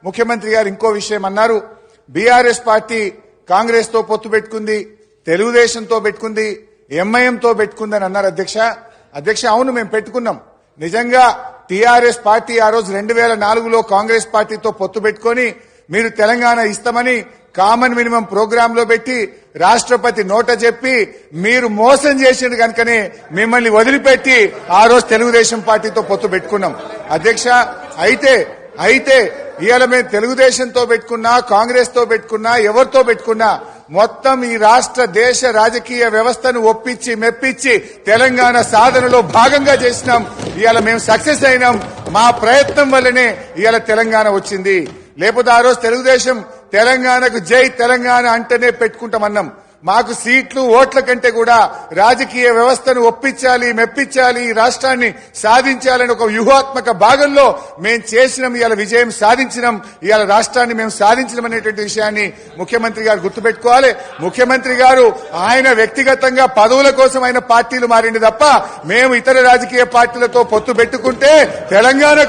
ముఖ్యమంత్రి గారు ఇంకో విషయం అన్నారు. బీఆర్ఎస్ పార్టీ కాంగ్రెస్ తో పొత్తు పెట్టుకుంది, తెలుగుదేశంతో పెట్టుకుంది, ఎంఐఎంతో పెట్టుకుందని అన్నారు. అధ్యక్ష అవును, మేము పెట్టుకున్నాం. నిజంగా టీఆర్ఎస్ పార్టీ ఆ రోజు 2004లో కాంగ్రెస్ పార్టీతో పొత్తు పెట్టుకొని మీరు తెలంగాణ ఇస్తామని కామన్ మినిమం ప్రోగ్రామ్ లో పెట్టి రాష్ట్రపతి నోట చెప్పి మీరు మోసం చేసిండు కనుకనే మిమ్మల్ని వదిలిపెట్టి ఆ రోజు తెలుగుదేశం పార్టీతో పొత్తు పెట్టుకున్నాం. అధ్యక్ష అయితే ఇవాళ మేము తెలుగుదేశంతో పెట్టుకున్నా, కాంగ్రెస్ తో పెట్టుకున్నా, ఎవరితో పెట్టుకున్నా మొత్తం ఈ రాష్ట్ర దేశ రాజకీయ వ్యవస్థను ఒప్పించి మెప్పించి తెలంగాణ సాధనలో భాగంగా చేసినాం. ఇవాళ మేము సక్సెస్ అయినాం. మా ప్రయత్నం వల్లనే ఇవాళ తెలంగాణ వచ్చింది. లేకపోతే ఆ రోజు తెలుగుదేశం తెలంగాణకు జై తెలంగాణ అంటేనే పెట్టుకుంటామన్నాం. మాకు సీట్లు ఓట్ల కంటే కూడా రాజకీయ వ్యవస్థను ఒప్పించాలి, మెప్పించాలి, ఈ రాష్ట్రాన్ని సాధించాలని ఒక వ్యూహాత్మక భాగంలో మేము చేసినాం. ఇవాళ విజయం సాధించినాం. ఇవాళ రాష్ట్రాన్ని మేము సాధించడం అనేటువంటి విషయాన్ని ముఖ్యమంత్రి గారు గుర్తుపెట్టుకోవాలి. ముఖ్యమంత్రి గారు ఆయన వ్యక్తిగతంగా పదవుల కోసం ఆయన పార్టీలు మారింది తప్ప మేము ఇతర రాజకీయ పార్టీలతో పొత్తు పెట్టుకుంటే తెలంగాణ